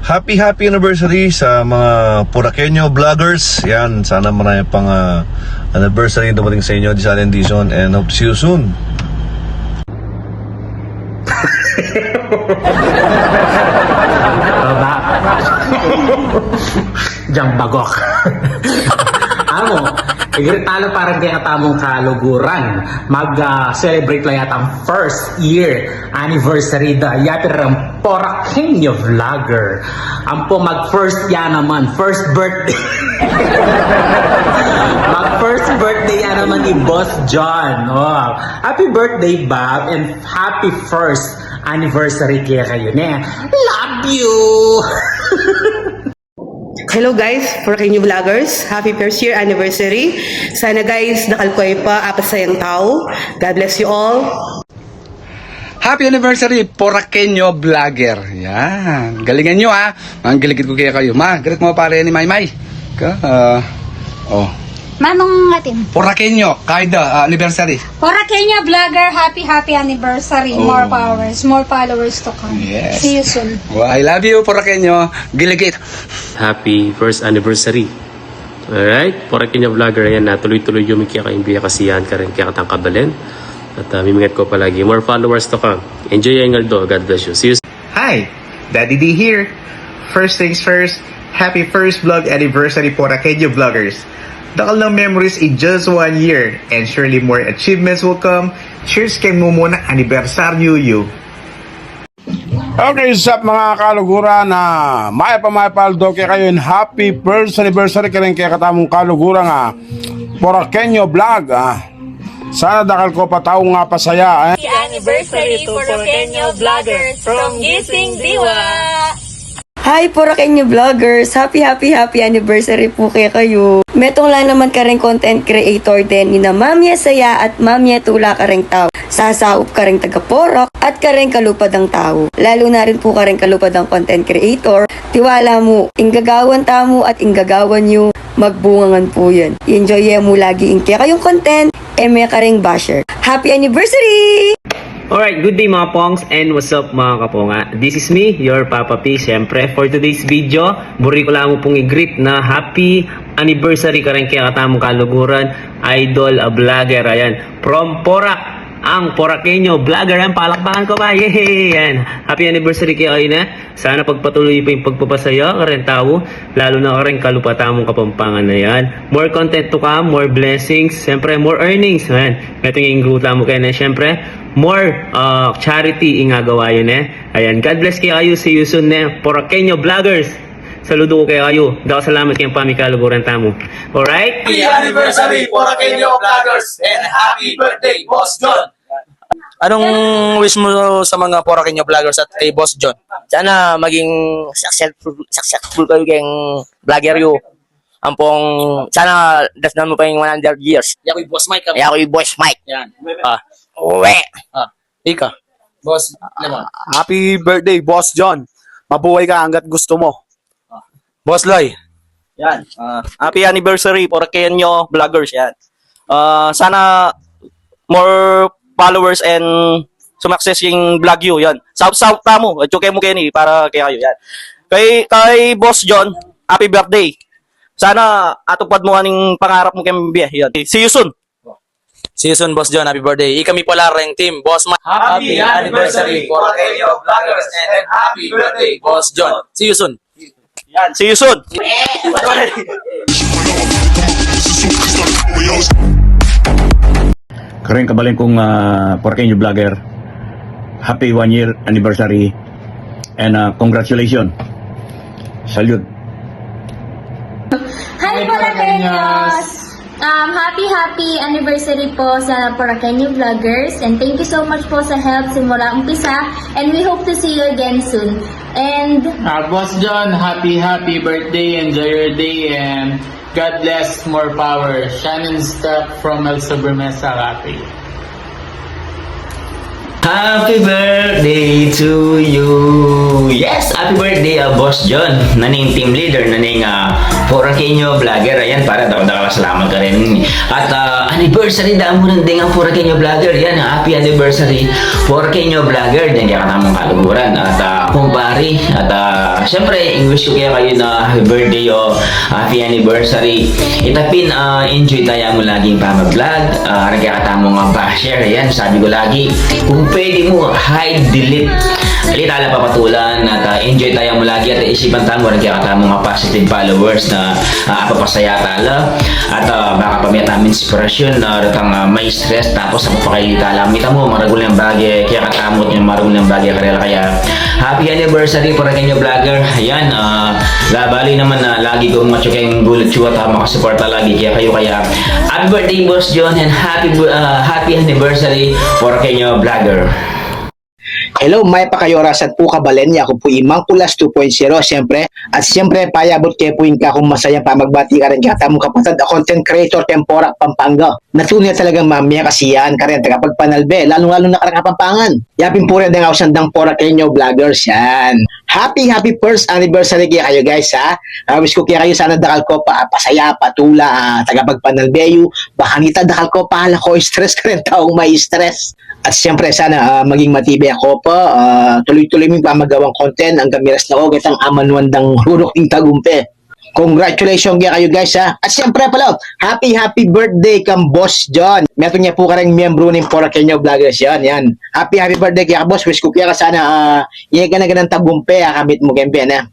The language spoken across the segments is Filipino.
happy anniversary sa mga Puraqueño vloggers. Yan, sana marami pang anniversary dumating sa inyo this Allen Dizon, and hope to see you soon. Baba. Diyang bagok. Amo, igritalo parang di katamong kaluguran. Mag-celebrate lang yata ang first year anniversary da yapir ang Puraqueño vlogger. Ang po mag-first ya naman, first birthday. Mag-first birthday ya naman ni Boss John. Oh, happy birthday, Bob, and happy first anniversary kaya kayo ne. Love you! Hello guys, Puraqueño Vloggers. Happy first year anniversary. Sana guys, nakalkoy pa, apat sayang tao. God bless you all. Happy anniversary, Puraqueño Vlogger. Yan. Galingan nyo ha. Ang galigid ko kaya kayo. Ma, galit mo pare ni Maymay. Manong natin. Puraqueño, kaida, anniversary. Puraqueño vlogger, happy anniversary. More powers, more followers to come. Yes. See you soon. Well, I love you, Puraqueño. Giligid. Happy first anniversary. Alright, Puraqueño vlogger yan na tuloy-tuloy yung kaya kasiyahan ka rin kaya katang kabalen. At mimingat ko palagi. More followers to come. Enjoy yung Aldo. God bless you. See you. Hi, Daddy D here. First things first, happy first vlog anniversary Puraqueño vloggers. Dakal ng memories in just 1 year, and surely more achievements will come. Cheers kay Mumo na anibersaryo you. Okay, sup mga kaluguran na Mayapaldo kay kayo, happy first anniversary ka rin kay katamong kaluguran nga Puraqueño vlog. Sana dakal ko pa tao nga pasaya. Happy anniversary to Puraqueño vloggers from Gising Diwa! Hi Puraqueño vloggers! Happy anniversary po kayo. Metong lang naman ka rin content creator din ni na Mamya Saya at Mamya Tula ka rin tao. Sasaup ka rin taga-porok at ka rin kalupad ang tao. Lalo na rin po ka rin kalupad ang content creator. Tiwala mo, inggagawan tamo at inggagawan nyo, magbungangan po yan. Enjoy mo lagi kaya kayong content, may ka ring basher. Happy anniversary! Alright, good day mga pongs, and what's up mga kaponga. This is me, your Papa P. Siyempre, for today's video, buri ko lang mo pong i-greet na happy anniversary ka rin kaya katamong kaluguran, idol, vlogger, ayan, from Porac, ang Puraqueño vlogger, ang palakpakan ko ba? Yay! Yan. Happy anniversary kayo na. Sana pagpatuloy pa yung pagpapasaya ka rin tao, lalo na ka rin kalupatamong Kapampangan na yan. More content to come, more blessings, siyempre more earnings. Ayan. Ito yung gruta mo kayo na siyempre. More charity ingagawa yun Ayan. God bless kayo. See you soon Puraqueño vloggers. Saludo ko kayo. Daw salamat kayong pamikaluguran tamo. Alright? Happy anniversary Puraqueño vloggers and happy birthday Boss John. Anong wish mo sa mga Puraqueño vloggers at kay Boss John? Sana maging successful kayo kayong vlogger yo. Ampong sana dasnan mo pa yung 100 years. Ako yung Boss Mike. Ako yung Boss Mike. Yan. Uwe. Ika. Boss Lemon. Happy birthday, Boss John. Mabuhay ka hanggat gusto mo. Boss Loy. Yan. Happy anniversary, Puraqueño vloggers. Yan. Sana more followers and sumakses yung vlog you. Yan. South ta mo. Chuke mo Kenny para kay kayo. Yan. Kay Boss John, happy birthday. Sana atupad mo aning pangarap mo kay Mbia. Yan. See you soon. See you soon, Boss John. Happy birthday. Kami pala ring team, Boss Mike. Happy anniversary Puraqueño vloggers and happy birthday Boss John. See you soon. Yan. See you soon. Karen kabalin kong Puraqueño vlogger. Happy 1 year anniversary and congratulations. Salute. Hi Puraqueños! Happy anniversary po sa Puraqueño vloggers, and thank you so much po sa help simula umpisa, and we hope to see you again soon. And Boss John, happy birthday, enjoy your day, and God bless, more power. Shannon Stuck from El Sobremesa Cafe. Happy birthday to you. Yes, happy birthday Boss John. Naning team leader, naning Porakenyo vlogger. Ayan, para daw salamat ka rin. At anniversary damo ng ding ang Porakenyo vlogger. Yan, happy anniversary Porakenyo vlogger. Yan kaya katamang kaluguran. At kumpari. At syempre, i-wish ko kaya kayo na happy birthday o happy anniversary. Itapin, enjoy tayo mo laging pamag-vlog. Kaya katamang pa-share. Ayan, sabi ko lagi, kung pwede mo, hide, delete. Dali tala papatulan at enjoy tayo mo lagi at isipan tayo mo kaya mga positive followers na papasaya tala at baka pamiyata namin inspirasyon na ratang may stress tapos ako pa kayo tala mita mo maragulang bagay kaya katamot yung maragulang bagay karela kaya happy anniversary Porakenyo vlogger. Ayan, labali naman na lagi kong matsukeng gulat chuwa at makasuporta lagi kaya happy birthday Boss John and happy anniversary Porakenyo vlogger. Hello, may pakayora sa po kabalen. Ako po Imang Kulas 2.0, siyempre. At siyempre, payabot kayo po yung kakong masayang pamagbati ka rin kata mong kapatid, a content creator, Tempora, Pampanga. Natunay talagang mamaya kasiyan ka rin, tagapagpanalbe, lalong-lalo na karang kapampangan. Yapin po rin ang ausandang Porakenyo vloggers yan. Happy first anniversary kaya kayo guys ha. Wish ko kaya kayo sana dakal ko pa, pasaya, patula, tagapagpanalbeyo, bahanita dakal ko pa, hala ko, stress ka rin taong may stress. At siyempre sana maging matibay ako pa, tuloy-tuloy mo pa magawang content ang gamiras na ogat ang amanuandang hurok ng tagumpe. Congratulations kaya kayo guys ha. At siyempre pala, happy birthday kang Boss John. Meron niya po ka rin miyembro ng Porakenyo vloggers yan. Happy birthday kaya ka boss. Wish ko kaya ka sana iya ka na ganang tagumpe kamit mo kempe na.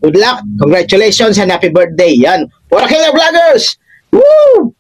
Good luck, congratulations and happy birthday yan. Porakenyo vloggers! Woo!